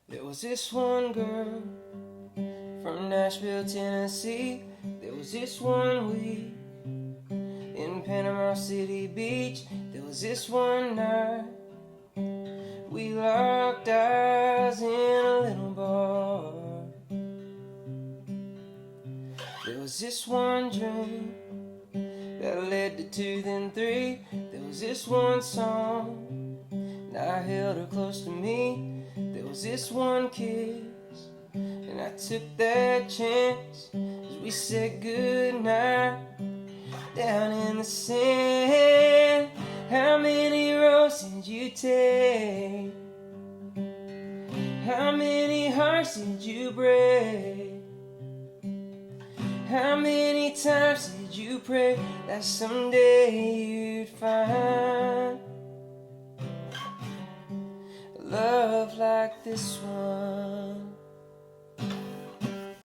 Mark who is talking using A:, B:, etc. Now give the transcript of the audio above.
A: There was this one girl from Nashville, Tennessee. There was this one week in Panama City Beach. There was this one night we locked eyes in a little bar. There was this one dream that led to two, then three. There was this one song, and I held her close to me. There was this one kiss, and I took that chance as we said goodnight down in the sand. How many roads did you take? How many hearts did you break? How many times did you pray that someday you'd find a love like this one?